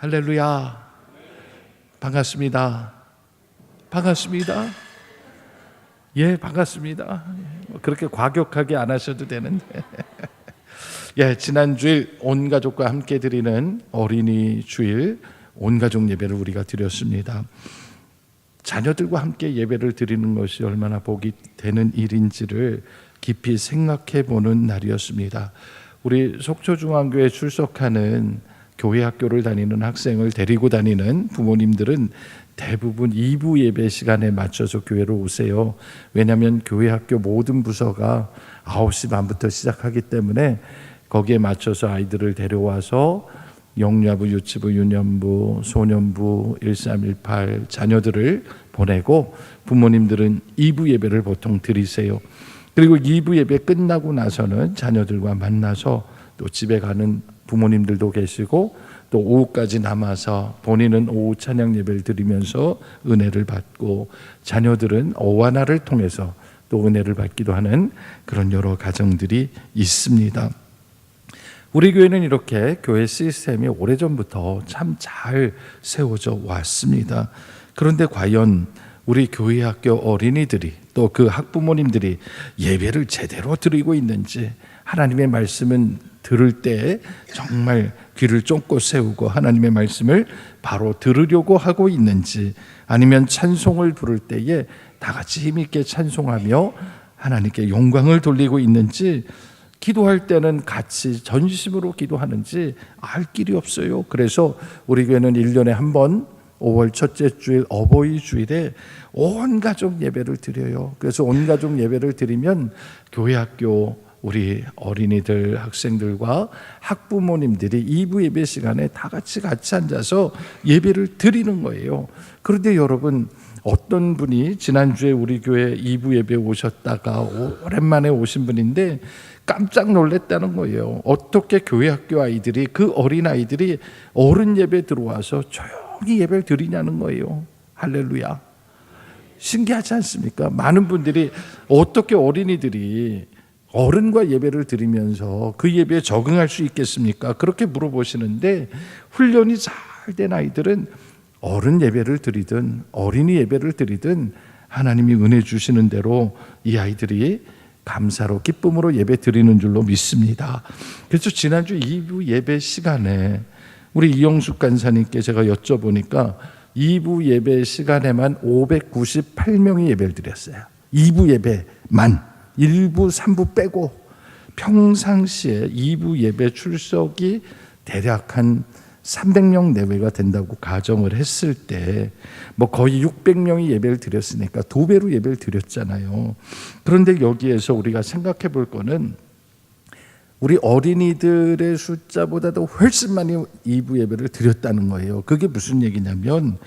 할렐루야. 반갑습니다. 반갑습니다. 예, 반갑습니다. 그렇게 과격하게 안 하셔도 되는데. 예, 지난 주일 온 가족과 함께 드리는 어린이 주일 온 가족 예배를 우리가 드렸습니다. 자녀들과 함께 예배를 드리는 것이 얼마나 복이 되는 일인지를 깊이 생각해 보는 날이었습니다. 우리 속초중앙교회 출석하는 교회 학교를 다니는 학생을 데리고 다니는 부모님들은 대부분 2부 예배 시간에 맞춰서 교회로 오세요. 왜냐하면 교회 학교 모든 부서가 9시 반부터 시작하기 때문에 거기에 맞춰서 아이들을 데려와서 영유아부, 유치부, 유년부, 소년부, 1318 자녀들을 보내고 부모님들은 2부 예배를 보통 드리세요. 그리고 2부 예배 끝나고 나서는 자녀들과 만나서 또 집에 가는 부모님들도 계시고 또 오후까지 남아서 본인은 오후 찬양 예배를 드리면서 은혜를 받고 자녀들은 어와나를 통해서 또 은혜를 받기도 하는 그런 여러 가정들이 있습니다. 우리 교회는 이렇게 교회 시스템이 오래전부터 참 잘 세워져 왔습니다. 그런데 과연 우리 교회 학교 어린이들이 또 그 학부모님들이 예배를 제대로 드리고 있는지, 하나님의 말씀은 들을 때 정말 귀를 쫑긋 세우고 하나님의 말씀을 바로 들으려고 하고 있는지, 아니면 찬송을 부를 때에 다 같이 힘있게 찬송하며 하나님께 영광을 돌리고 있는지, 기도할 때는 같이 전심으로 기도하는지 알 길이 없어요. 그래서 우리 교회는 1년에 한 번 5월 첫째 주일 어버이 주일에 온 가족 예배를 드려요. 그래서 온 가족 예배를 드리면 교회 학교 우리 어린이들, 학생들과 학부모님들이 2부 예배 시간에 다 같이 앉아서 예배를 드리는 거예요. 그런데 여러분, 어떤 분이 지난주에 우리 교회 2부 예배 오셨다가 오랜만에 오신 분인데 깜짝 놀랐다는 거예요. 어떻게 교회 학교 아이들이, 그 어린 아이들이 어른 예배 들어와서 조용히 예배를 드리냐는 거예요. 할렐루야. 신기하지 않습니까? 많은 분들이 어떻게 어린이들이 어른과 예배를 드리면서 그 예배에 적응할 수 있겠습니까? 그렇게 물어보시는데, 훈련이 잘 된 아이들은 어른 예배를 드리든 어린이 예배를 드리든 하나님이 은혜 주시는 대로 이 아이들이 감사로 기쁨으로 예배 드리는 줄로 믿습니다. 그래서 지난주 2부 예배 시간에 우리 이영숙 간사님께 제가 여쭤보니까 2부 예배 시간에만 598명이 예배를 드렸어요. 2부 예배만, 1부, 3부 빼고 평상시에 2부 예배 출석이 대략 한 300명 내외가 된다고 가정을 했을 때 뭐 거의 600명이 예배를 드렸으니까 2배로 예배를 드렸잖아요. 그런데 여기에서 우리가 생각해 볼 거는 우리 어린이들의 숫자보다도 훨씬 많이 2부 예배를 드렸다는 거예요. 그게 무슨 얘기냐면,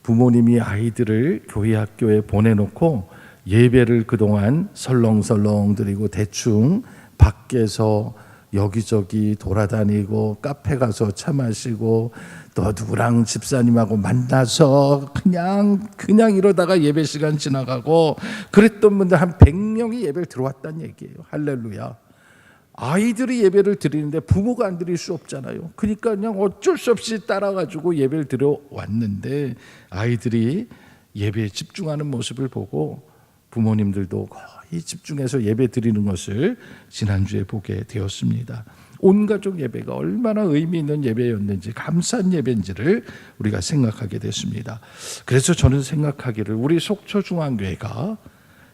부모님이 아이들을 교회 학교에 보내놓고 예배를 그동안 설렁설렁 드리고 대충 밖에서 여기저기 돌아다니고 카페 가서 차 마시고 또 누구랑 집사님하고 만나서 그냥 이러다가 예배 시간 지나가고 그랬던 분들 한 100명이 예배를 들어왔다는 얘기예요. 할렐루야. 아이들이 예배를 드리는데 부모가 안 드릴 수 없잖아요. 그러니까 그냥 어쩔 수 없이 따라가지고 예배를 드려왔는데, 아이들이 예배에 집중하는 모습을 보고 부모님들도 거의 집중해서 예배 드리는 것을 지난주에 보게 되었습니다. 온 가족 예배가 얼마나 의미 있는 예배였는지, 감사한 예배인지를 우리가 생각하게 됐습니다. 그래서 저는 생각하기를 우리 속초중앙교회가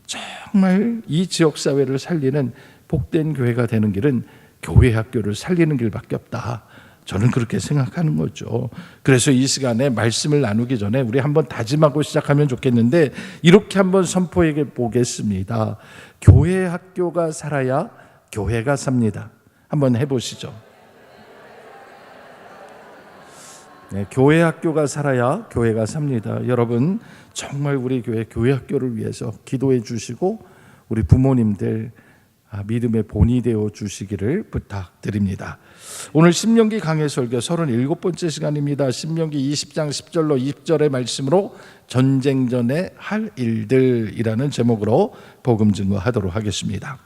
정말 이 지역사회를 살리는 복된 교회가 되는 길은 교회 학교를 살리는 길밖에 없다. 저는 그렇게 생각하는 거죠. 그래서 이 시간에 말씀을 나누기 전에 우리 한번 다짐하고 시작하면 좋겠는데, 이렇게 한번 선포해 보겠습니다. 교회 학교가 살아야 교회가 삽니다. 한번 해보시죠. 네, 교회 학교가 살아야 교회가 삽니다. 여러분, 정말 우리 교회 학교를 위해서 기도해 주시고 우리 부모님들 믿음의 본이 되어 주시기를 부탁드립니다. 오늘 신명기 강해 설교 37번째 시간입니다. 신명기 20장 10절로 20절의 말씀으로 전쟁 전에 할 일들이라는 제목으로 복음 증거하도록 하겠습니다.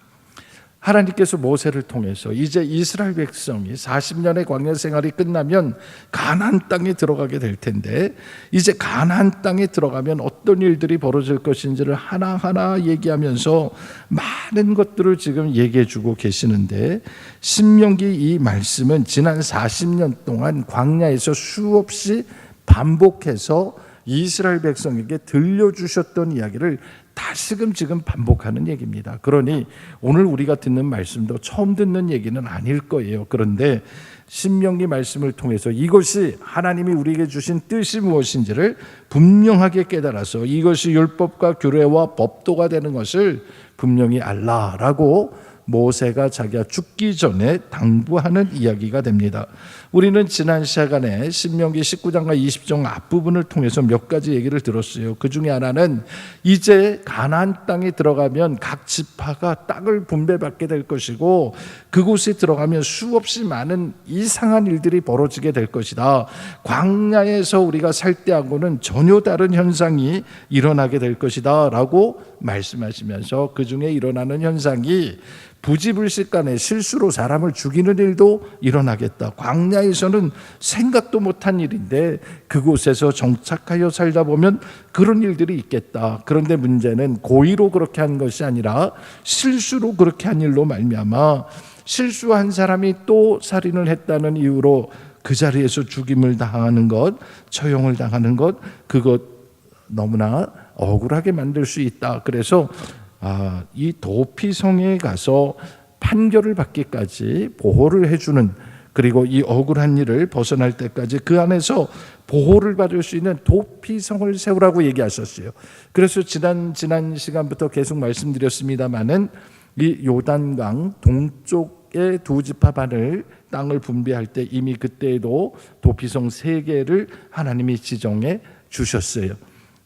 하나님께서 모세를 통해서 이제 이스라엘 백성이 40년의 광야 생활이 끝나면 가나안 땅에 들어가게 될 텐데, 이제 가나안 땅에 들어가면 어떤 일들이 벌어질 것인지를 하나하나 얘기하면서 많은 것들을 지금 얘기해 주고 계시는데, 신명기 이 말씀은 지난 40년 동안 광야에서 수없이 반복해서 이스라엘 백성에게 들려주셨던 이야기를 다시금 지금 반복하는 얘기입니다. 그러니 오늘 우리가 듣는 말씀도 처음 듣는 얘기는 아닐 거예요. 그런데 신명기 말씀을 통해서 이것이 하나님이 우리에게 주신 뜻이 무엇인지를 분명하게 깨달아서 이것이 율법과 규례와 법도가 되는 것을 분명히 알라라고 모세가 자기가 죽기 전에 당부하는 이야기가 됩니다. 우리는 지난 시간에 신명기 19장과 20장 앞부분을 통해서 몇 가지 얘기를 들었어요. 그 중에 하나는 이제 가나안 땅에 들어가면 각 지파가 땅을 분배받게 될 것이고, 그곳에 들어가면 수없이 많은 이상한 일들이 벌어지게 될 것이다. 광야에서 우리가 살 때하고는 전혀 다른 현상이 일어나게 될 것이다 라고 말씀하시면서, 그 중에 일어나는 현상이 부지불식간에 실수로 사람을 죽이는 일도 일어나겠다. 광야에서는 생각도 못한 일인데 그곳에서 정착하여 살다 보면 그런 일들이 있겠다. 그런데 문제는 고의로 그렇게 한 것이 아니라 실수로 그렇게 한 일로 말미암아 실수한 사람이 또 살인을 했다는 이유로 그 자리에서 죽임을 당하는 것, 처형을 당하는 것, 그것 너무나 억울하게 만들 수 있다. 그래서 이 도피성에 가서 판결을 받기까지 보호를 해주는, 그리고 이 억울한 일을 벗어날 때까지 그 안에서 보호를 받을 수 있는 도피성을 세우라고 얘기하셨어요. 그래서 지난 시간부터 계속 말씀드렸습니다마는 이 요단강 동쪽의 두 지파 반을 땅을 분배할 때 이미 그때에도 도피성 3개를 하나님이 지정해 주셨어요.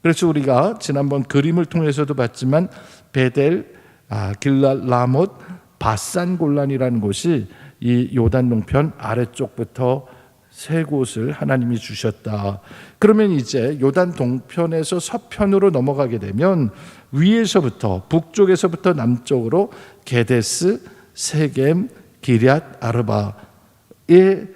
그래서 우리가 지난번 그림을 통해서도 봤지만 베델, 길랏 라못, 바산 골란이라는 곳이 이 요단 동편 아래쪽부터 3곳을 하나님이 주셨다. 그러면 이제 요단 동편에서 서편으로 넘어가게 되면 위에서부터 북쪽에서부터 남쪽으로 게데스, 세겜, 기럇 아르바에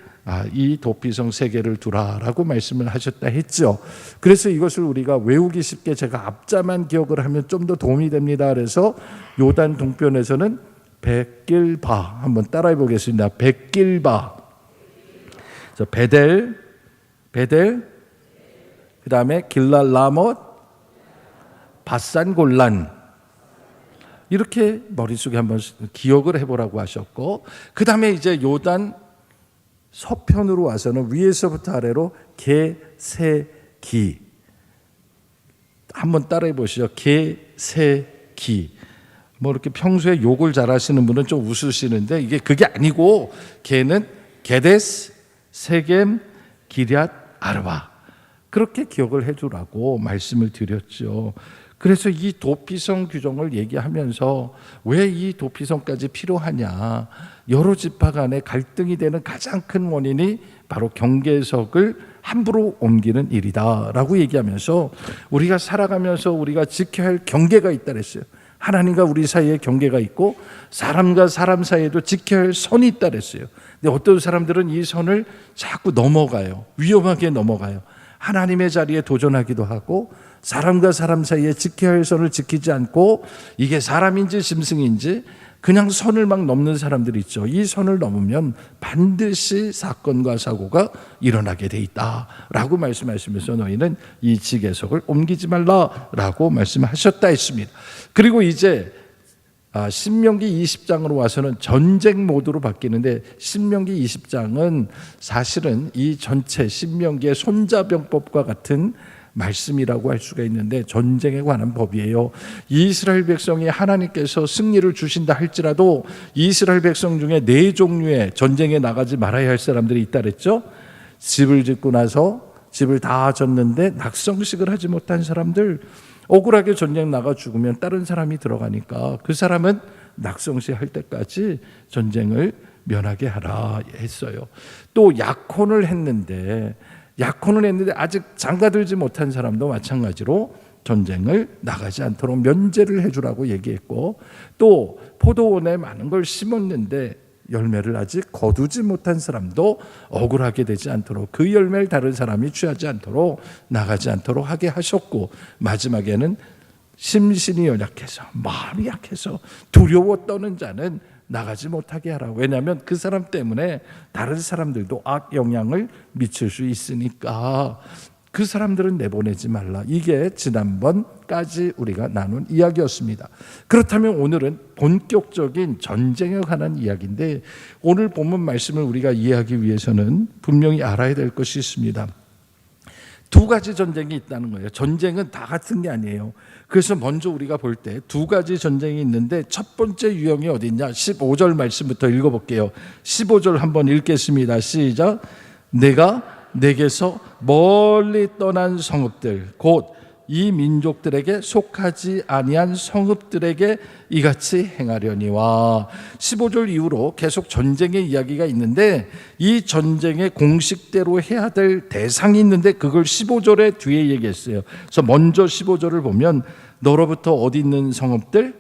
이 도피성 3개를 두라라고 말씀을 하셨다 했죠. 그래서 이것을 우리가 외우기 쉽게 제가 앞자만 기억을 하면 좀 더 도움이 됩니다. 그래서 요단 동편에서는 백길바, 한번 따라해 보겠습니다. 백길바, 베델, 그 다음에 길랏 라못, 바산 골란, 이렇게 머릿속에 한번 기억을 해보라고 하셨고, 그 다음에 이제 요단 서편으로 와서는 위에서부터 아래로 게세기, 한번 따라해 보시죠. 게세기. 뭐 이렇게 평소에 욕을 잘하시는 분은 좀 웃으시는데 이게 그게 아니고, 게는 게데스, 세겜, 기럇 아르바, 그렇게 기억을 해두라고 말씀을 드렸죠. 그래서 이 도피성 규정을 얘기하면서 왜 이 도피성까지 필요하냐, 여러 지파 간에 갈등이 되는 가장 큰 원인이 바로 경계석을 함부로 옮기는 일이다라고 얘기하면서 우리가 살아가면서 우리가 지켜야 할 경계가 있다 그랬어요. 하나님과 우리 사이에 경계가 있고 사람과 사람 사이에도 지켜야 할 선이 있다 그랬어요. 근데 어떤 사람들은 이 선을 자꾸 넘어가요. 위험하게 넘어가요. 하나님의 자리에 도전하기도 하고 사람과 사람 사이에 지켜야 할 선을 지키지 않고 이게 사람인지 짐승인지 그냥 선을 막 넘는 사람들이 있죠. 이 선을 넘으면 반드시 사건과 사고가 일어나게 돼 있다라고 말씀하시면서 너희는 이 지계석을 옮기지 말라라고 말씀하셨다 했습니다. 그리고 이제 신명기 20장으로 와서는 전쟁 모드로 바뀌는데, 신명기 20장은 사실은 이 전체 신명기의 손자병법과 같은 말씀이라고 할 수가 있는데 전쟁에 관한 법이에요. 이스라엘 백성이 하나님께서 승리를 주신다 할지라도 이스라엘 백성 중에 4종류의 전쟁에 나가지 말아야 할 사람들이 있다 그랬죠. 집을 짓고 나서 집을 다 졌는데 낙성식을 하지 못한 사람들, 억울하게 전쟁 나가 죽으면 다른 사람이 들어가니까 그 사람은 낙성식 할 때까지 전쟁을 면하게 하라 했어요. 또 약혼을 했는데 아직 장가들지 못한 사람도 마찬가지로 전쟁을 나가지 않도록 면제를 해주라고 얘기했고, 또 포도원에 많은 걸 심었는데 열매를 아직 거두지 못한 사람도 억울하게 되지 않도록, 그 열매를 다른 사람이 취하지 않도록 나가지 않도록 하게 하셨고, 마지막에는 심신이 연약해서, 마음이 약해서 두려워 떠는 자는 나가지 못하게 하라. 왜냐하면 그 사람 때문에 다른 사람들도 악 영향을 미칠 수 있으니까 그 사람들은 내보내지 말라. 이게 지난번까지 우리가 나눈 이야기였습니다. 그렇다면 오늘은 본격적인 전쟁에 관한 이야기인데, 오늘 본문 말씀을 우리가 이해하기 위해서는 분명히 알아야 될 것이 있습니다. 두 가지 전쟁이 있다는 거예요. 전쟁은 다 같은 게 아니에요. 그래서 먼저 우리가 볼 때 두 가지 전쟁이 있는데, 첫 번째 유형이 어디 있냐? 15절 말씀부터 읽어볼게요. 15절 한번 읽겠습니다. 시작. 내가 내게서 멀리 떠난 성읍들, 곧 이 민족들에게 속하지 아니한 성읍들에게 이같이 행하려니와. 15절 이후로 계속 전쟁의 이야기가 있는데, 이 전쟁의 공식대로 해야 될 대상이 있는데 그걸 15절에 뒤에 얘기했어요. 그래서 먼저 15절을 보면 너로부터 어디 있는 성읍들?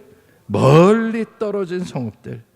멀리 떨어진 성읍들.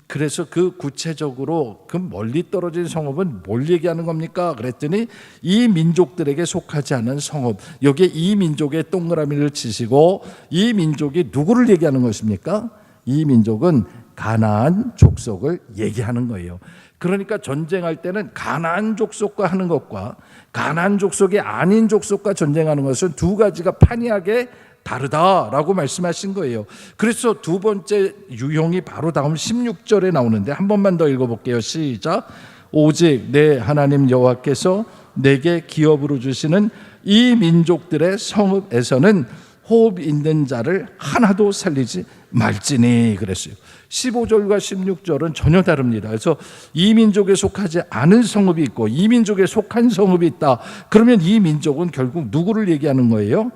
그래서 그 구체적으로 그 멀리 떨어진 성읍은 뭘 얘기하는 겁니까? 그랬더니 이 민족들에게 속하지 않은 성읍, 여기에 이 민족의 동그라미를 치시고, 이 민족이 누구를 얘기하는 것입니까? 이 민족은 가나안 족속을 얘기하는 거예요. 그러니까 전쟁할 때는 가나안 족속과 하는 것과 가나안 족속이 아닌 족속과 전쟁하는 것은 두 가지가 판이하게 다르다라고 말씀하신 거예요. 그래서 두 번째 유형이 바로 다음 16절에 나오는데, 한 번만 더 읽어볼게요. 시작. 오직 내 하나님 여호와께서 내게 기업으로 주시는 이 민족들의 성읍에서는 호흡 있는 자를 하나도 살리지 말지니 그랬어요. 15절과 16절은 전혀 다릅니다. 그래서 이 민족에 속하지 않은 성읍이 있고 이 민족에 속한 성읍이 있다. 그러면 이 민족은 결국 누구를 얘기하는 거예요?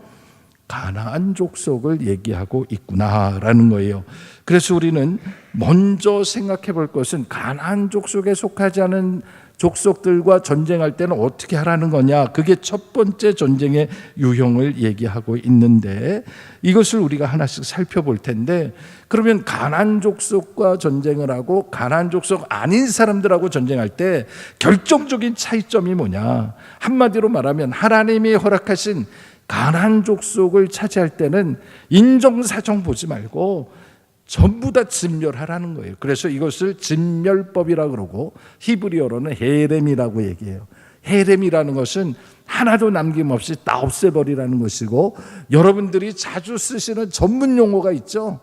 가나안 족속을 얘기하고 있구나라는 거예요. 그래서 우리는 먼저 생각해 볼 것은, 가나안 족속에 속하지 않은 족속들과 전쟁할 때는 어떻게 하라는 거냐. 그게 첫 번째 전쟁의 유형을 얘기하고 있는데, 이것을 우리가 하나씩 살펴볼 텐데, 그러면 가나안 족속과 전쟁을 하고 가나안 족속 아닌 사람들하고 전쟁할 때 결정적인 차이점이 뭐냐. 한마디로 말하면 하나님이 허락하신 가나안 족속을 차지할 때는 인정사정 보지 말고 전부 다 진멸하라는 거예요. 그래서 이것을 진멸법이라고 그러고, 히브리어로는 헤렘이라고 얘기해요. 헤렘이라는 것은 하나도 남김없이 다 없애버리라는 것이고, 여러분들이 자주 쓰시는 전문 용어가 있죠.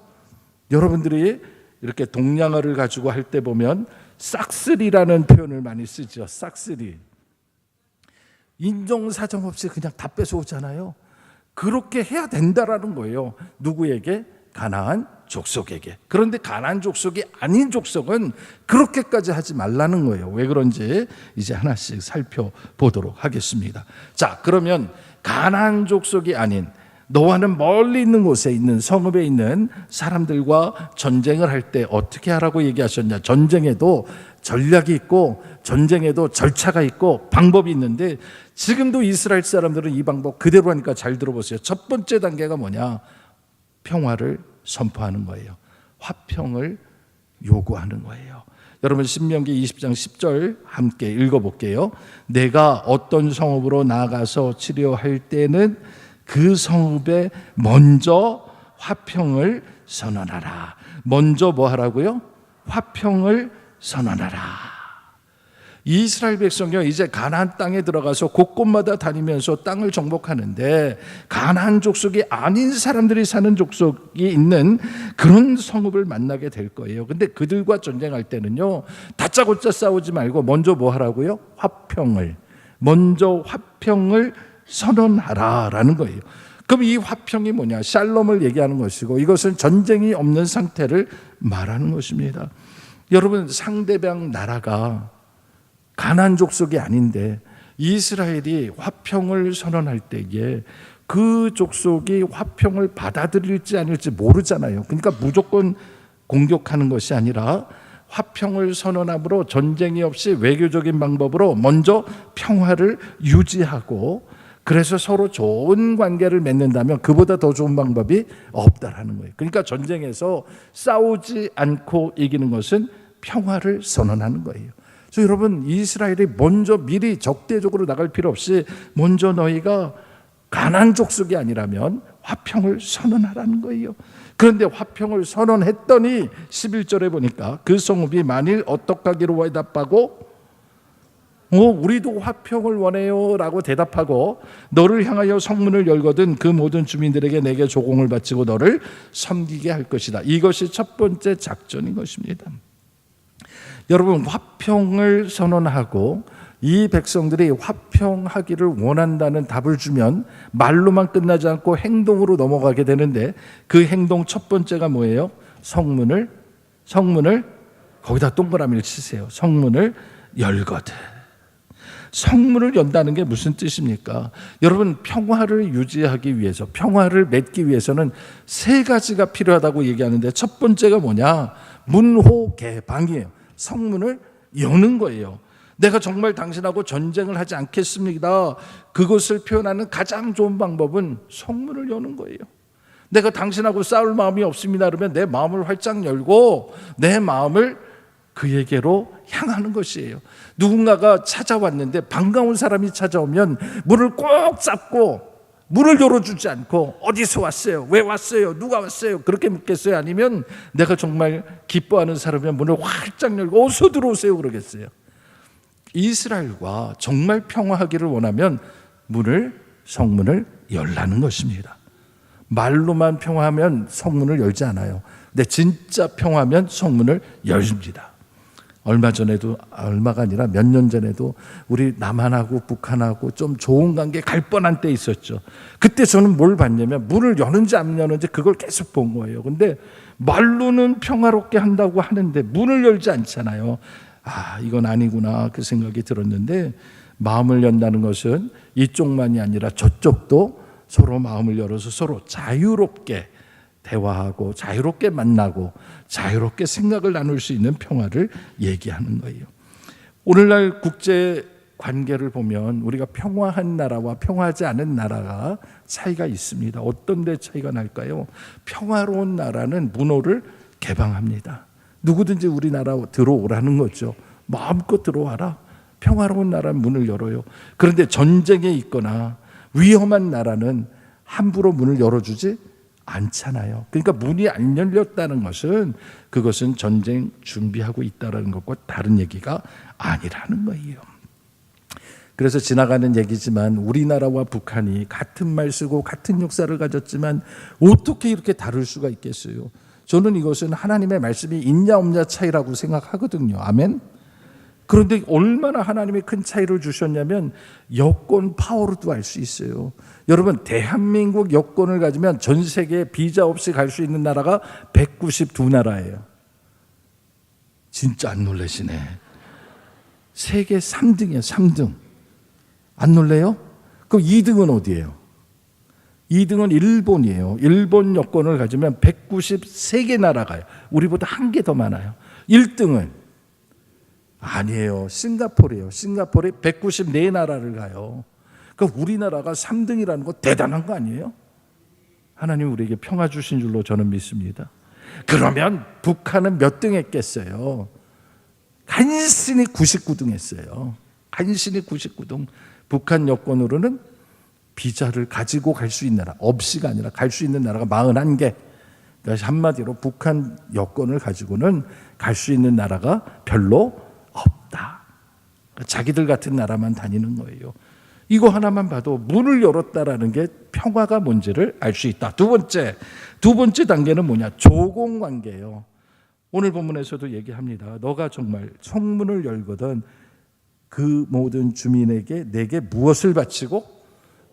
여러분들이 이렇게 동양어를 가지고 할 때 보면 싹쓸이라는 표현을 많이 쓰죠. 싹쓸이. 인정사정 없이 그냥 다 뺏어오잖아요. 그렇게 해야 된다라는 거예요. 누구에게? 가나안 족속에게. 그런데 가나안 족속이 아닌 족속은 그렇게까지 하지 말라는 거예요. 왜 그런지 이제 하나씩 살펴보도록 하겠습니다. 자, 그러면 가나안 족속이 아닌 너와는 멀리 있는 곳에 있는 성읍에 있는 사람들과 전쟁을 할 때 어떻게 하라고 얘기하셨냐. 전쟁에도 전략이 있고 전쟁에도 절차가 있고 방법이 있는데, 지금도 이스라엘 사람들은 이 방법 그대로 하니까 잘 들어보세요. 첫 번째 단계가 뭐냐? 평화를 선포하는 거예요. 화평을 요구하는 거예요. 여러분 신명기 20장 10절 함께 읽어볼게요. 내가 어떤 성읍으로 나가서 치료할 때는 그 성읍에 먼저 화평을 선언하라. 먼저 뭐 하라고요? 화평을 선언하라. 이스라엘 백성이 이제 가나안 땅에 들어가서 곳곳마다 다니면서 땅을 정복하는데, 가나안 족속이 아닌 사람들이 사는 족속이 있는 그런 성읍을 만나게 될 거예요. 근데 그들과 전쟁할 때는요, 다짜고짜 싸우지 말고 먼저 뭐 하라고요? 먼저 화평을 선언하라라는 거예요. 그럼 이 화평이 뭐냐? 샬롬을 얘기하는 것이고, 이것은 전쟁이 없는 상태를 말하는 것입니다. 여러분, 상대방 나라가 가나안 족속이 아닌데 이스라엘이 화평을 선언할 때에 그 족속이 화평을 받아들일지 아닐지 모르잖아요. 그러니까 무조건 공격하는 것이 아니라 화평을 선언함으로 전쟁이 없이 외교적인 방법으로 먼저 평화를 유지하고, 그래서 서로 좋은 관계를 맺는다면 그보다 더 좋은 방법이 없다라는 거예요. 그러니까 전쟁에서 싸우지 않고 이기는 것은 평화를 선언하는 거예요. 그래서 여러분, 이스라엘이 먼저 미리 적대적으로 나갈 필요 없이 먼저 너희가 가나안 족속이 아니라면 화평을 선언하라는 거예요. 그런데 화평을 선언했더니 11절에 보니까 그 성읍이 만일 어떡하기로 대답하고 우리도 화평을 원해요 라고 대답하고 너를 향하여 성문을 열거든 그 모든 주민들에게 내게 조공을 바치고 너를 섬기게 할 것이다. 이것이 첫 번째 작전인 것입니다. 여러분, 화평을 선언하고 이 백성들이 화평하기를 원한다는 답을 주면 말로만 끝나지 않고 행동으로 넘어가게 되는데 그 행동 첫 번째가 뭐예요? 성문을 거기다 동그라미를 치세요. 성문을 열거든. 성문을 연다는 게 무슨 뜻입니까? 여러분, 평화를 유지하기 위해서, 평화를 맺기 위해서는 세 가지가 필요하다고 얘기하는데 첫 번째가 뭐냐? 문호개방이에요. 성문을 여는 거예요. 내가 정말 당신하고 전쟁을 하지 않겠습니다. 그것을 표현하는 가장 좋은 방법은 성문을 여는 거예요. 내가 당신하고 싸울 마음이 없습니다. 그러면 내 마음을 활짝 열고 내 마음을 그에게로 향하는 것이에요. 누군가가 찾아왔는데 반가운 사람이 찾아오면 문을 꼭 잡고 문을 열어주지 않고 어디서 왔어요? 왜 왔어요? 누가 왔어요? 그렇게 묻겠어요? 아니면 내가 정말 기뻐하는 사람이면 문을 활짝 열고 어서 들어오세요 그러겠어요? 이스라엘과 정말 평화하기를 원하면 성문을 열라는 것입니다. 말로만 평화하면 성문을 열지 않아요. 근데 진짜 평화하면 성문을 열습니다. 얼마가 아니라 몇 년 전에도 우리 남한하고 북한하고 좀 좋은 관계 갈 뻔한 때 있었죠. 그때 저는 뭘 봤냐면 문을 여는지 안 여는지 그걸 계속 본 거예요. 근데 말로는 평화롭게 한다고 하는데 문을 열지 않잖아요. 이건 아니구나 그 생각이 들었는데, 마음을 연다는 것은 이쪽만이 아니라 저쪽도 서로 마음을 열어서 서로 자유롭게 대화하고 자유롭게 만나고 자유롭게 생각을 나눌 수 있는 평화를 얘기하는 거예요. 오늘날 국제 관계를 보면 우리가 평화한 나라와 평화하지 않은 나라가 차이가 있습니다. 어떤 데 차이가 날까요? 평화로운 나라는 문호를 개방합니다. 누구든지 우리나라 들어오라는 거죠. 마음껏 들어와라. 평화로운 나라는 문을 열어요. 그런데 전쟁에 있거나 위험한 나라는 함부로 문을 열어주지 않잖아요. 그러니까 문이 안 열렸다는 것은 그것은 전쟁 준비하고 있다는 것과 다른 얘기가 아니라는 거예요. 그래서 지나가는 얘기지만 우리나라와 북한이 같은 말 쓰고 같은 역사를 가졌지만 어떻게 이렇게 다를 수가 있겠어요? 저는 이것은 하나님의 말씀이 있냐 없냐 차이라고 생각하거든요. 아멘? 그런데 얼마나 하나님이 큰 차이를 주셨냐면 여권 파워로도 알 수 있어요. 여러분, 대한민국 여권을 가지면 전 세계에 비자 없이 갈 수 있는 나라가 192나라예요. 진짜 안 놀라시네. 세계 3등이에요. 3등. 안 놀래요? 그럼 2등은 어디예요? 2등은 일본이에요. 일본 여권을 가지면 193개 나라가요. 우리보다 한 개 더 많아요. 1등은 아니에요. 싱가포르예요. 싱가포르에 194나라를 가요. 그러니까 우리나라가 3등이라는 거 대단한 거 아니에요? 하나님 우리에게 평화 주신 줄로 저는 믿습니다. 그러면 북한은 몇 등 했겠어요? 간신히 99등 했어요. 간신히 99등. 북한 여권으로는 비자를 가지고 갈 수 있는 나라, 없이가 아니라 갈 수 있는 나라가 41개. 그러니까 한마디로 북한 여권을 가지고는 갈 수 있는 나라가 별로 없다. 자기들 같은 나라만 다니는 거예요. 이거 하나만 봐도 문을 열었다라는 게 평화가 뭔지를 알 수 있다. 두 번째 단계는 뭐냐? 조공관계예요. 오늘 본문에서도 얘기합니다. 너가 정말 성문을 열거든 그 모든 주민에게 내게 무엇을 바치고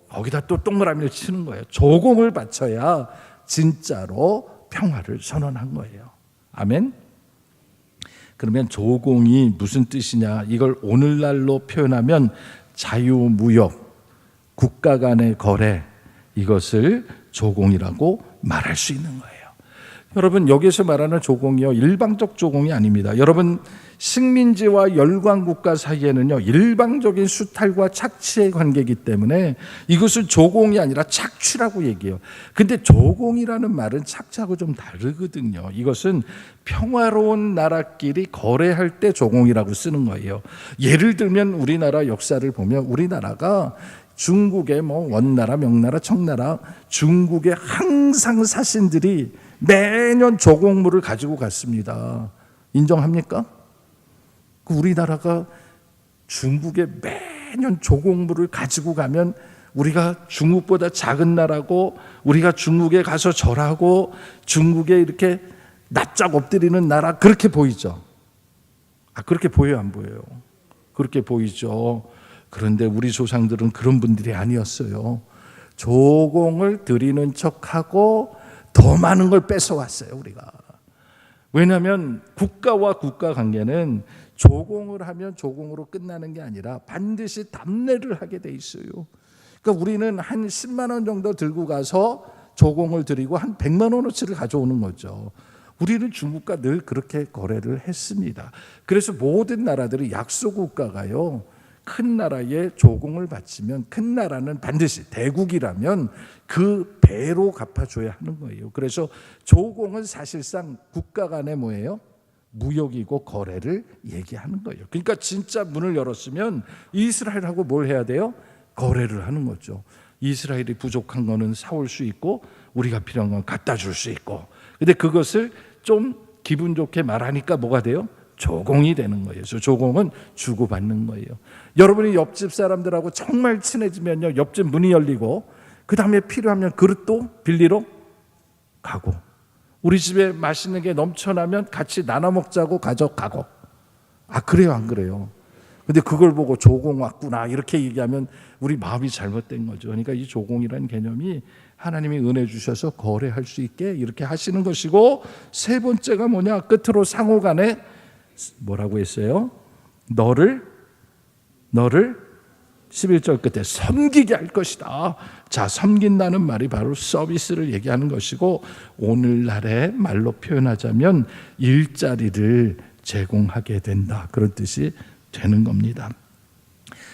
거기다 또 동그라미를 치는 거예요. 조공을 바쳐야 진짜로 평화를 선언한 거예요. 아멘. 그러면 조공이 무슨 뜻이냐? 이걸 오늘날로 표현하면 자유무역, 국가 간의 거래, 이것을 조공이라고 말할 수 있는 거예요. 여러분, 여기서 말하는 조공이요, 일방적 조공이 아닙니다. 여러분, 식민지와 열강국가 사이에는요, 일방적인 수탈과 착취의 관계이기 때문에 이것은 조공이 아니라 착취라고 얘기해요. 근데 조공이라는 말은 착취하고 좀 다르거든요. 이것은 평화로운 나라끼리 거래할 때 조공이라고 쓰는 거예요. 예를 들면 우리나라 역사를 보면 우리나라가 중국의 원나라, 명나라, 청나라, 중국의 항상 사신들이 매년 조공물을 가지고 갔습니다. 인정합니까? 우리나라가 중국에 매년 조공물을 가지고 가면 우리가 중국보다 작은 나라고, 우리가 중국에 가서 절하고 중국에 이렇게 납작 엎드리는 나라, 그렇게 보이죠? 그렇게 보여요, 안 보여요? 그렇게 보이죠. 그런데 우리 조상들은 그런 분들이 아니었어요. 조공을 드리는 척하고 더 많은 걸 뺏어왔어요, 우리가. 왜냐하면 국가와 국가 관계는 조공을 하면 조공으로 끝나는 게 아니라 반드시 답례를 하게 돼 있어요. 그러니까 우리는 한 10만 원 정도 들고 가서 조공을 드리고 한 100만 원어치를 가져오는 거죠. 우리는 중국과 늘 그렇게 거래를 했습니다. 그래서 모든 나라들이 약소국가가요, 큰 나라에 조공을 바치면 큰 나라는 반드시 대국이라면 그 배로 갚아줘야 하는 거예요. 그래서 조공은 사실상 국가 간의 뭐예요? 무역이고 거래를 얘기하는 거예요. 그러니까 진짜 문을 열었으면 이스라엘하고 뭘 해야 돼요? 거래를 하는 거죠. 이스라엘이 부족한 거는 사올 수 있고 우리가 필요한 건 갖다 줄 수 있고. 근데 그것을 좀 기분 좋게 말하니까 뭐가 돼요? 조공이 되는 거예요. 그래서 조공은 주고받는 거예요. 여러분이 옆집 사람들하고 정말 친해지면요, 옆집 문이 열리고 그 다음에 필요하면 그릇도 빌리러 가고, 우리 집에 맛있는 게 넘쳐나면 같이 나눠 먹자고 가져가고. 그래요, 안 그래요? 근데 그걸 보고 조공 왔구나 이렇게 얘기하면 우리 마음이 잘못된 거죠. 그러니까 이 조공이라는 개념이 하나님이 은혜 주셔서 거래할 수 있게 이렇게 하시는 것이고, 세 번째가 뭐냐? 끝으로 상호 간에 뭐라고 했어요? 너를 11절 끝에 섬기게 할 것이다. 자, 섬긴다는 말이 바로 서비스를 얘기하는 것이고, 오늘날의 말로 표현하자면 일자리를 제공하게 된다, 그런 뜻이 되는 겁니다.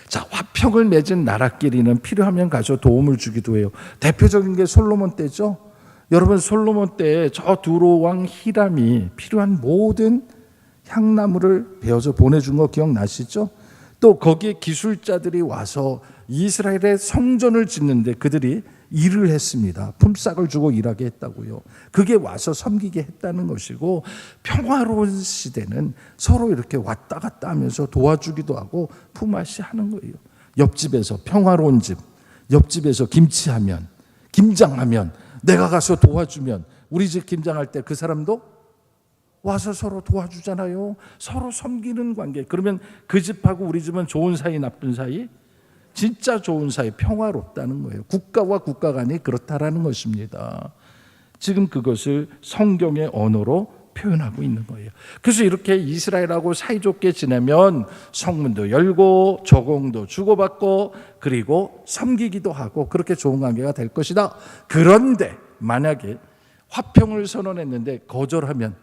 자, 화평을 맺은 나라끼리는 필요하면 가서 도움을 주기도 해요. 대표적인 게 솔로몬 때죠. 여러분, 솔로몬 때 저 두로 왕 히람이 필요한 모든 향나무를 베어서 보내준 거 기억나시죠? 또 거기에 기술자들이 와서 이스라엘의 성전을 짓는데 그들이 일을 했습니다. 품삯을 주고 일하게 했다고요. 그게 와서 섬기게 했다는 것이고, 평화로운 시대는 서로 이렇게 왔다 갔다 하면서 도와주기도 하고 품앗이 하는 거예요. 옆집에서 평화로운 집, 옆집에서 김치하면, 김장하면 내가 가서 도와주면 우리 집 김장할 때 그 사람도 와서 서로 도와주잖아요. 서로 섬기는 관계. 그러면 그 집하고 우리 집은 좋은 사이, 나쁜 사이? 진짜 좋은 사이, 평화롭다는 거예요. 국가와 국가 간이 그렇다라는 것입니다. 지금 그것을 성경의 언어로 표현하고 있는 거예요. 그래서 이렇게 이스라엘하고 사이좋게 지내면 성문도 열고 조공도 주고받고 그리고 섬기기도 하고 그렇게 좋은 관계가 될 것이다. 그런데 만약에 화평을 선언했는데 거절하면,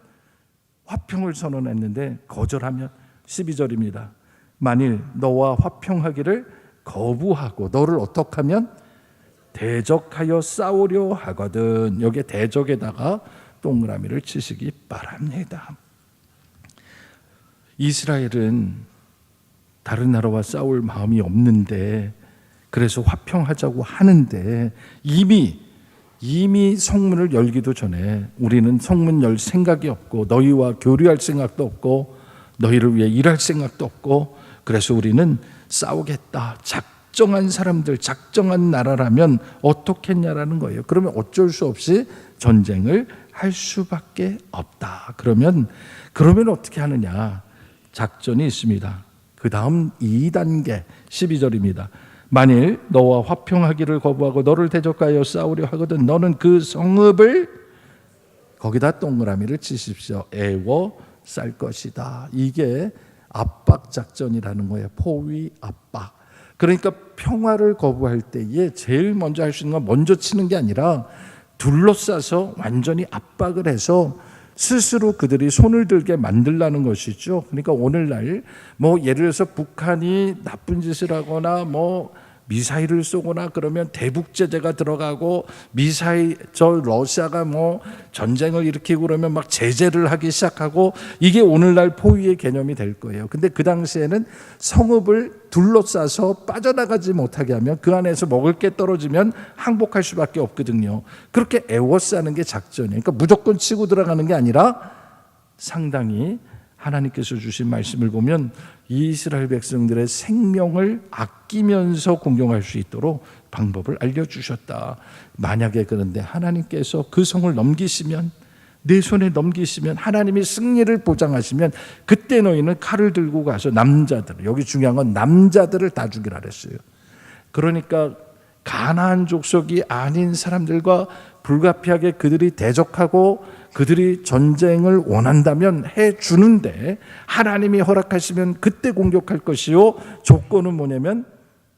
12절입니다. 만일 너와 화평하기를 거부하고 너를 어떻게 하면 대적하여 싸우려 하거든. 여기에 대적에다가 동그라미를 치시기 바랍니다. 이스라엘은 다른 나라와 싸울 마음이 없는데, 그래서 화평하자고 하는데 이미 성문을 열기도 전에 우리는 성문 열 생각이 없고 너희와 교류할 생각도 없고 너희를 위해 일할 생각도 없고, 그래서 우리는 싸우겠다. 작정한 사람들, 작정한 나라라면 어떻게 했냐라는 거예요. 그러면 어쩔 수 없이 전쟁을 할 수밖에 없다. 그러면 어떻게 하느냐? 작전이 있습니다. 그 다음 2단계 12절입니다. 만일 너와 화평하기를 거부하고 너를 대적하여 싸우려 하거든 너는 그 성읍을, 거기다 동그라미를 치십시오. 애워 쌀 것이다. 이게 압박 작전이라는 거예요. 포위 압박. 그러니까 평화를 거부할 때에 제일 먼저 할 수 있는 건 먼저 치는 게 아니라 둘러싸서 완전히 압박을 해서 스스로 그들이 손을 들게 만들라는 것이죠. 그러니까 오늘날 예를 들어서 북한이 나쁜 짓을 하거나 미사일을 쏘거나 그러면 대북 제재가 들어가고 러시아가 전쟁을 일으키고 그러면 막 제재를 하기 시작하고 이게 오늘날 포위의 개념이 될 거예요. 근데 그 당시에는 성읍을 둘러싸서 빠져나가지 못하게 하면 그 안에서 먹을 게 떨어지면 항복할 수밖에 없거든요. 그렇게 애워싸는 게 작전이에요. 그러니까 무조건 치고 들어가는 게 아니라 상당히 하나님께서 주신 말씀을 보면 이스라엘 백성들의 생명을 아끼면서 공경할 수 있도록 방법을 알려주셨다. 만약에 그런데 하나님께서 그 성을 넘기시면, 내 손에 넘기시면, 하나님이 승리를 보장하시면 그때 너희는 칼을 들고 가서 남자들, 여기 중요한 건 남자들을 다 죽이라 그랬어요. 그러니까 가나안 족속이 아닌 사람들과 불가피하게 그들이 대적하고 그들이 전쟁을 원한다면 해주는데 하나님이 허락하시면 그때 공격할 것이요, 조건은 뭐냐면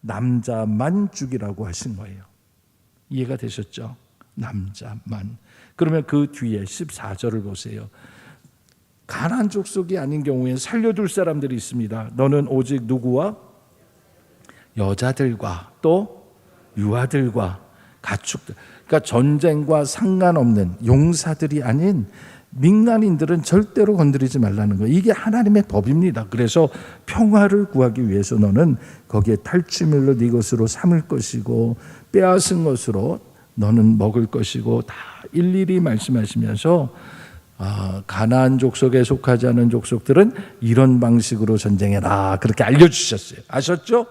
남자만 죽이라고 하신 거예요. 이해가 되셨죠? 남자만. 그러면 그 뒤에 14절을 보세요. 가나안 족속이 아닌 경우에 살려둘 사람들이 있습니다. 너는 오직 누구와? 여자들과 또 유아들과 가축들. 그러니까 전쟁과 상관없는 용사들이 아닌 민간인들은 절대로 건드리지 말라는 거예요. 이게 하나님의 법입니다. 그래서 평화를 구하기 위해서 너는 거기에 탈취물로 네 것으로 삼을 것이고 빼앗은 것으로 너는 먹을 것이고 다 일일이 말씀하시면서 가나안 족속에 속하지 않은 족속들은 이런 방식으로 전쟁해라, 그렇게 알려주셨어요. 아셨죠?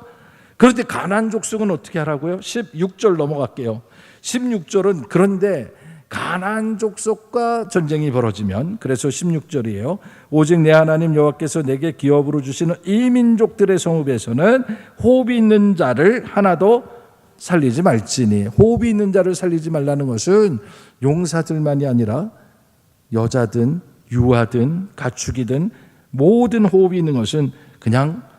그런데 가나안 족속은 어떻게 하라고요? 16절 넘어갈게요. 16절은 그런데 가나안 족속과 전쟁이 벌어지면, 그래서 16절이에요. 오직 내 하나님 여호와께서 내게 기업으로 주시는 이 민족들의 성읍에서는 호흡이 있는 자를 하나도 살리지 말지니. 호흡이 있는 자를 살리지 말라는 것은 용사들만이 아니라 여자든 유아든 가축이든 모든 호흡이 있는 것은 그냥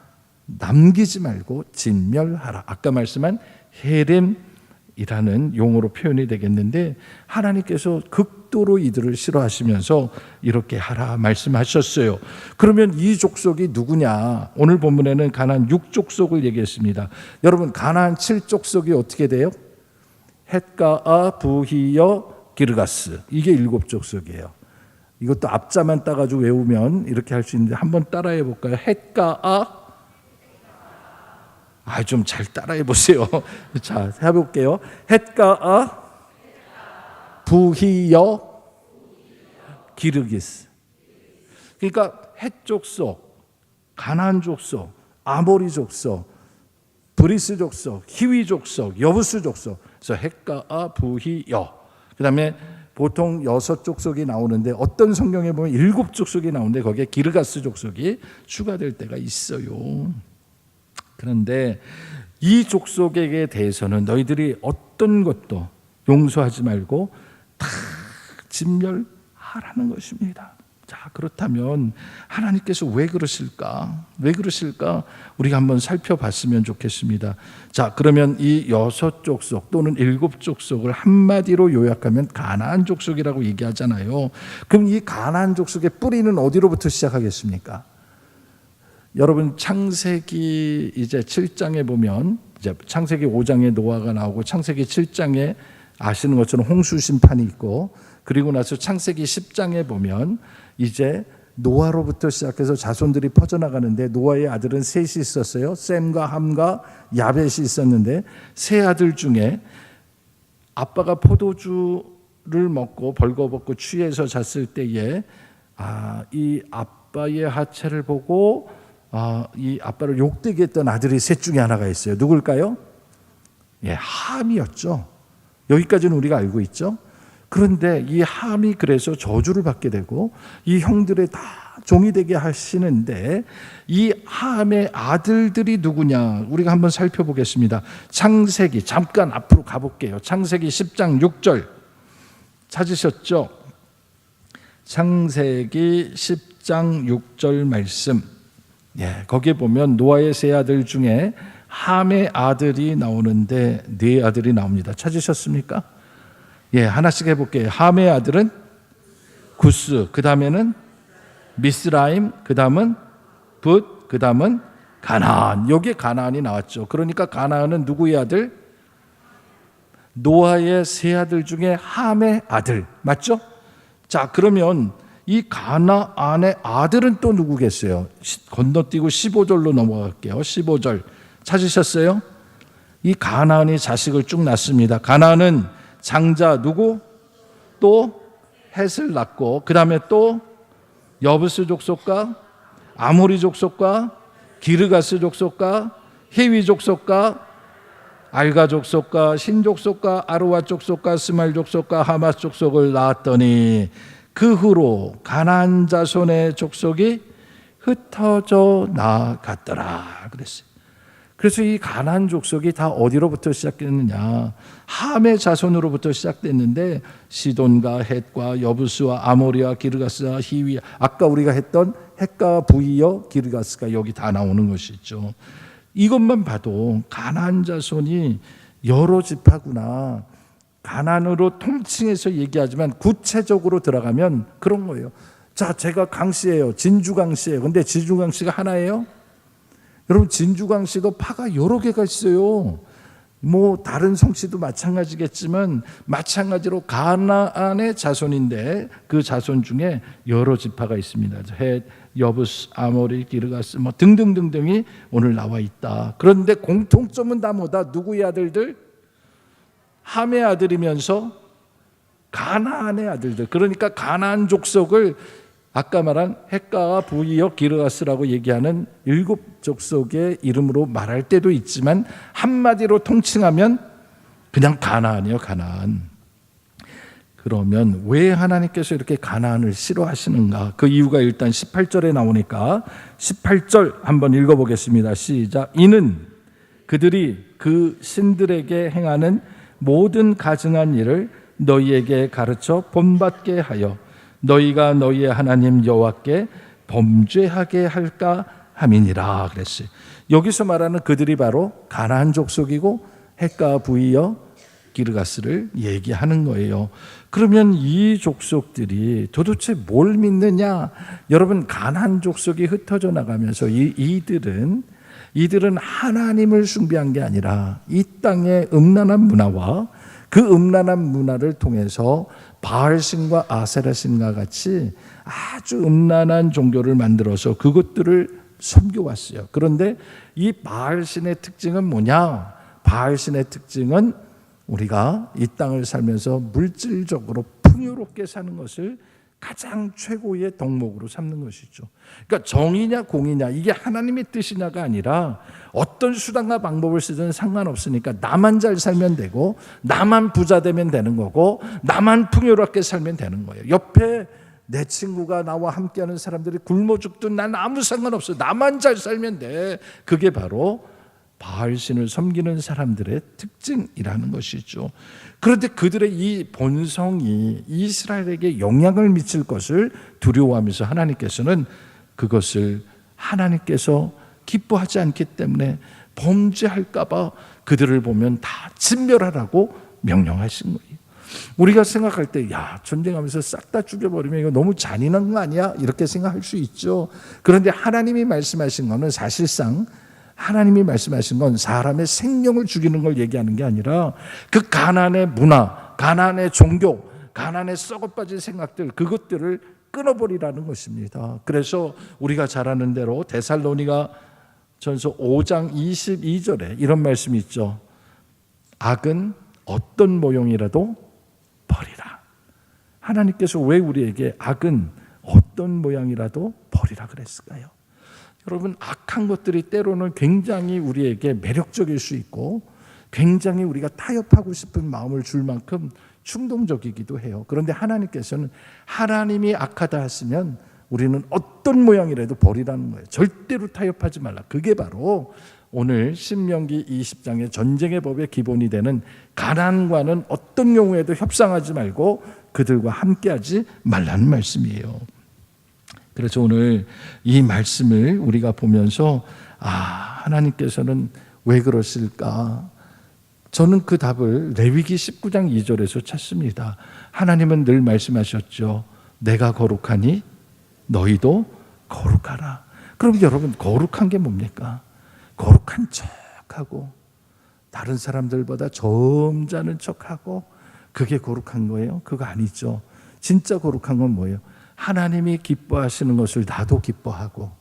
남기지 말고 진멸하라. 아까 말씀한 헤렘이라는 용어로 표현이 되겠는데 하나님께서 극도로 이들을 싫어하시면서 이렇게 하라 말씀하셨어요. 그러면 이 족속이 누구냐? 오늘 본문에는 가나안 6족속을 얘기했습니다. 여러분, 가나안 7족속이 어떻게 돼요? 헷가아, 부히여, 기르가스. 이게 7족속이에요. 이것도 앞자만 따가지고 외우면 이렇게 할 수 있는데 한번 따라해 볼까요? 헷가아, 좀 잘 따라해 보세요. 자, 해볼게요. 헷가아, 부히여, 기르기스. 그러니까 헷 족속, 가나안 족속, 아모리 족속, 브리스 족속, 히위 족속, 여부스 족속. 그래서 헷가아, 부히여. 그다음에 보통 6족속이 나오는데 어떤 성경에 보면 7족속이 나오는데 거기에 기르가스 족속이 추가될 때가 있어요. 그런데 이 족속에게 대해서는 너희들이 어떤 것도 용서하지 말고 다 진멸하라는 것입니다. 자, 그렇다면 하나님께서 왜 그러실까? 왜 그러실까? 우리가 한번 살펴봤으면 좋겠습니다. 자, 그러면 이 6족속 또는 7족속을 한마디로 요약하면 가나안 족속이라고 얘기하잖아요. 그럼 이 가나안 족속의 뿌리는 어디로부터 시작하겠습니까? 여러분, 창세기 이제 7장에 보면 이제 창세기 5장에 노아가 나오고 창세기 7장에 아시는 것처럼 홍수 심판이 있고, 그리고 나서 창세기 10장에 보면 이제 노아로부터 시작해서 자손들이 퍼져나가는데 노아의 아들은 셋이 있었어요. 셈과 함과 야벳이 있었는데 세 아들 중에 아빠가 포도주를 먹고 벌거벗고 취해서 잤을 때에 이 아빠의 하체를 보고 이 아빠를 욕되게 했던 아들이 셋 중에 하나가 있어요. 누굴까요? 함이었죠. 여기까지는 우리가 알고 있죠. 그런데 이 함이 그래서 저주를 받게 되고 이 형들의 다 종이 되게 하시는데 이 함의 아들들이 누구냐? 우리가 한번 살펴보겠습니다. 창세기 잠깐 앞으로 가볼게요. 창세기 10장 6절 찾으셨죠? 창세기 10장 6절 말씀. 거기에 보면 노아의 세 아들 중에 함의 아들이 나오는데 네 아들이 나옵니다. 찾으셨습니까? 하나씩 해볼게요. 함의 아들은 구스, 그 다음에는 미스라임, 그 다음은 붓, 그 다음은 가나안. 여기에 가나안이 나왔죠. 그러니까 가나안은 누구의 아들? 노아의 세 아들 중에 함의 아들, 맞죠? 자, 그러면 이 가나안의 아들은 또 누구겠어요? 건너뛰고 15절로 넘어갈게요. 15절 찾으셨어요? 이 가나안이 자식을 쭉 낳습니다. 가나안은 장자 누구? 또 헷을 낳고, 그 다음에 또 여부스 족속과 아모리 족속과 기르가스 족속과 히위 족속과 알가 족속과 신 족속과 아르와 족속과 스말 족속과 하마스 족속을 낳았더니 그 후로 가나안 자손의 족속이 흩어져 나갔더라 그랬어요. 그래서 이 가나안 족속이 다 어디로부터 시작됐느냐? 함의 자손으로부터 시작됐는데 시돈과 헷과 여부스와 아모리와 기르가스와 히위, 아까 우리가 했던 헷과 부이여 기르가스가 여기 다 나오는 것이죠. 이것만 봐도 가나안 자손이 여러 지파구나. 가나안으로 통칭해서 얘기하지만 구체적으로 들어가면 그런 거예요. 자, 제가 강씨예요. 진주강씨예요. 근데 진주강씨가 하나예요? 여러분, 진주강씨도 파가 여러 개가 있어요. 뭐 다른 성씨도 마찬가지겠지만 마찬가지로 가나안의 자손인데 그 자손 중에 여러 지파가 있습니다. 헷, 여부스, 아모리, 기르가스 뭐 등등등등이 오늘 나와 있다. 그런데 공통점은 다 뭐다? 누구의 아들들? 함의 아들이면서 가나안의 아들들. 그러니까 가나안 족속을 아까 말한 헷가와 부이여 기르가스라고 얘기하는 7족속의 이름으로 말할 때도 있지만 한마디로 통칭하면 그냥 가나안이에요. 가나안. 그러면 왜 하나님께서 이렇게 가나안을 싫어하시는가? 그 이유가 일단 18절에 나오니까 18절 한번 읽어보겠습니다. 시작. 이는 그들이 그 신들에게 행하는 모든 가증한 일을 너희에게 가르쳐 본받게 하여 너희가 너희의 하나님 여호와께 범죄하게 할까 함이니라 그랬어요. 여기서 말하는 그들이 바로 가나안 족속이고 헷과 부이여 기르가스를 얘기하는 거예요. 그러면 이 족속들이 도대체 뭘 믿느냐? 여러분, 가나안 족속이 흩어져 나가면서 이들은 하나님을 숭배한 게 아니라 이 땅의 음란한 문화와 그 음란한 문화를 통해서 바알신과 아세라신과 같이 아주 음란한 종교를 만들어서 그것들을 섬겨왔어요. 그런데 이 바알신의 특징은 뭐냐? 바알신의 특징은 우리가 이 땅을 살면서 물질적으로 풍요롭게 사는 것을 가장 최고의 덕목으로 삼는 것이죠. 그러니까 정의냐 공의냐 이게 하나님의 뜻이냐가 아니라 어떤 수단과 방법을 쓰든 상관없으니까 나만 잘 살면 되고 나만 부자 되면 되는 거고 나만 풍요롭게 살면 되는 거예요. 옆에 내 친구가 나와 함께하는 사람들이 굶어 죽든 난 아무 상관없어. 나만 잘 살면 돼. 그게 바로 바알신을 섬기는 사람들의 특징이라는 것이죠. 그런데 그들의 이 본성이 이스라엘에게 영향을 미칠 것을 두려워하면서 하나님께서는 그것을 하나님께서 기뻐하지 않기 때문에 범죄할까 봐 그들을 보면 다 진멸하라고 명령하신 거예요. 우리가 생각할 때 전쟁하면서 싹 다 죽여버리면 이거 너무 잔인한 거 아니야? 이렇게 생각할 수 있죠. 그런데 하나님이 말씀하신 거는 사실상 하나님이 말씀하신 건 사람의 생명을 죽이는 걸 얘기하는 게 아니라 그 가난의 문화, 가난의 종교, 가난의 썩어빠진 생각들 그것들을 끊어버리라는 것입니다. 그래서 우리가 잘 아는 대로 데살로니가 전서 5장 22절에 이런 말씀이 있죠. 악은 어떤 모형이라도 버리라. 하나님께서 왜 우리에게 악은 어떤 모양이라도 버리라 그랬을까요? 여러분, 악한 것들이 때로는 굉장히 우리에게 매력적일 수 있고 굉장히 우리가 타협하고 싶은 마음을 줄 만큼 충동적이기도 해요. 그런데 하나님께서는 하나님이 악하다 하시면 우리는 어떤 모양이라도 버리라는 거예요. 절대로 타협하지 말라. 그게 바로 오늘 신명기 20장의 전쟁의 법의 기본이 되는 가난과는 어떤 경우에도 협상하지 말고 그들과 함께하지 말라는 말씀이에요. 그래서 오늘 이 말씀을 우리가 보면서 하나님께서는 왜 그러실까? 저는 그 답을 레위기 19장 2절에서 찾습니다. 하나님은 늘 말씀하셨죠. 내가 거룩하니 너희도 거룩하라. 그럼 여러분, 거룩한 게 뭡니까? 거룩한 척하고 다른 사람들보다 점잖은 척하고 그게 거룩한 거예요? 그거 아니죠. 진짜 거룩한 건 뭐예요? 하나님이 기뻐하시는 것을 나도 기뻐하고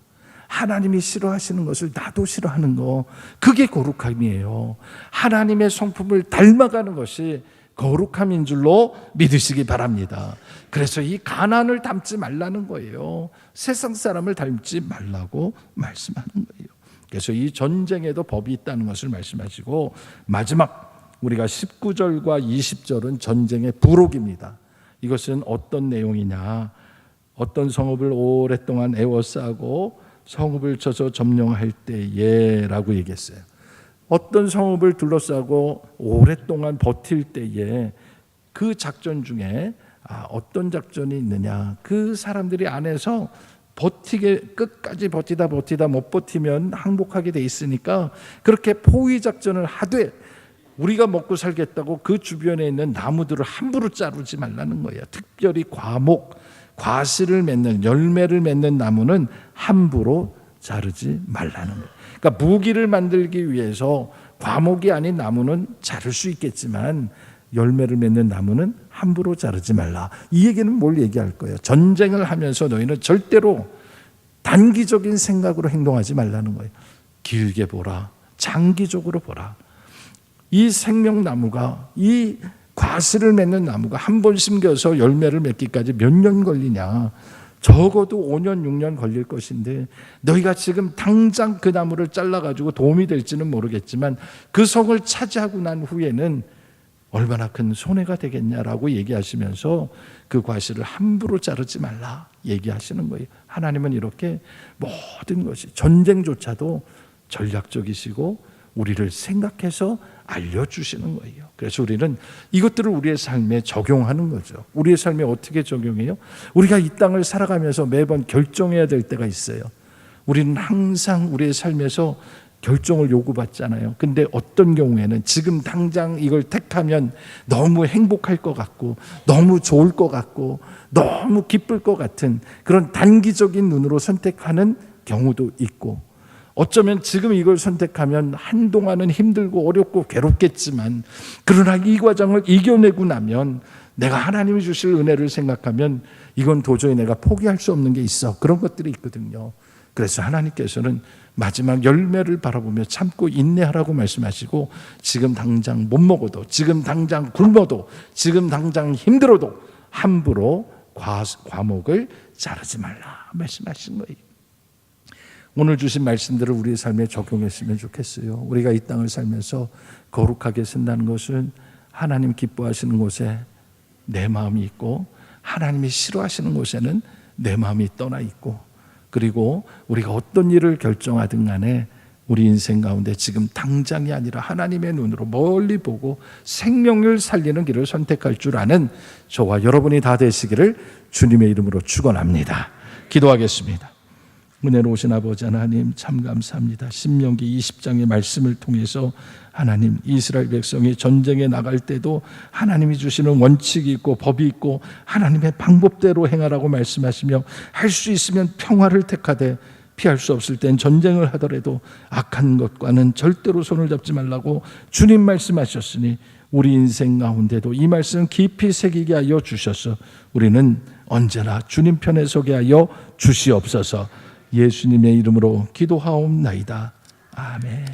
하나님이 싫어하시는 것을 나도 싫어하는 거, 그게 거룩함이에요. 하나님의 성품을 닮아가는 것이 거룩함인 줄로 믿으시기 바랍니다. 그래서 이 가난을 닮지 말라는 거예요. 세상 사람을 닮지 말라고 말씀하는 거예요. 그래서 이 전쟁에도 법이 있다는 것을 말씀하시고, 마지막 우리가 19절과 20절은 전쟁의 부록입니다. 이것은 어떤 내용이냐, 어떤 성읍을 오랫동안 에워싸고 성읍을 쳐서 점령할 때에 라고 얘기했어요. 어떤 성읍을 둘러싸고 오랫동안 버틸 때에 그 작전 중에 어떤 작전이 있느냐, 그 사람들이 안에서 끝까지 버티다 못 버티면 항복하게 돼 있으니까 그렇게 포위 작전을 하되 우리가 먹고 살겠다고 그 주변에 있는 나무들을 함부로 자르지 말라는 거예요. 특별히 과실을 맺는, 열매를 맺는 나무는 함부로 자르지 말라는 거예요. 그러니까 무기를 만들기 위해서 과목이 아닌 나무는 자를 수 있겠지만 열매를 맺는 나무는 함부로 자르지 말라. 이 얘기는 뭘 얘기할 거예요? 전쟁을 하면서 너희는 절대로 단기적인 생각으로 행동하지 말라는 거예요. 길게 보라, 장기적으로 보라. 이 생명나무가, 이 과실을 맺는 나무가 한 번 심겨서 열매를 맺기까지 몇 년 걸리냐? 적어도 5년 6년 걸릴 것인데 너희가 지금 당장 그 나무를 잘라가지고 도움이 될지는 모르겠지만 그 성을 차지하고 난 후에는 얼마나 큰 손해가 되겠냐라고 얘기하시면서 그 과실을 함부로 자르지 말라 얘기하시는 거예요. 하나님은 이렇게 모든 것이, 전쟁조차도 전략적이시고 우리를 생각해서 알려주시는 거예요. 그래서 우리는 이것들을 우리의 삶에 적용하는 거죠. 우리의 삶에 어떻게 적용해요? 우리가 이 땅을 살아가면서 매번 결정해야 될 때가 있어요. 우리는 항상 우리의 삶에서 결정을 요구받잖아요. 근데 어떤 경우에는 지금 당장 이걸 택하면 너무 행복할 것 같고 너무 좋을 것 같고 너무 기쁠 것 같은 그런 단기적인 눈으로 선택하는 경우도 있고, 어쩌면 지금 이걸 선택하면 한동안은 힘들고 어렵고 괴롭겠지만 그러나 이 과정을 이겨내고 나면 내가 하나님이 주실 은혜를 생각하면 이건 도저히 내가 포기할 수 없는 게 있어. 그런 것들이 있거든요. 그래서 하나님께서는 마지막 열매를 바라보며 참고 인내하라고 말씀하시고, 지금 당장 못 먹어도, 지금 당장 굶어도, 지금 당장 힘들어도 함부로 과목을 자르지 말라 말씀하신 거예요. 오늘 주신 말씀들을 우리의 삶에 적용했으면 좋겠어요. 우리가 이 땅을 살면서 거룩하게 산다는 것은 하나님 기뻐하시는 곳에 내 마음이 있고 하나님이 싫어하시는 곳에는 내 마음이 떠나 있고, 그리고 우리가 어떤 일을 결정하든 간에 우리 인생 가운데 지금 당장이 아니라 하나님의 눈으로 멀리 보고 생명을 살리는 길을 선택할 줄 아는 저와 여러분이 다 되시기를 주님의 이름으로 축원합니다. 기도하겠습니다. 은혜로우신 아버지 하나님, 참 감사합니다. 신명기 20장의 말씀을 통해서 하나님, 이스라엘 백성이 전쟁에 나갈 때도 하나님이 주시는 원칙이 있고 법이 있고 하나님의 방법대로 행하라고 말씀하시며, 할 수 있으면 평화를 택하되 피할 수 없을 땐 전쟁을 하더라도 악한 것과는 절대로 손을 잡지 말라고 주님 말씀하셨으니 우리 인생 가운데도 이 말씀 깊이 새기게 하여 주셔서 우리는 언제나 주님 편에 서게 하여 주시옵소서. 예수님의 이름으로 기도하옵나이다. 아멘.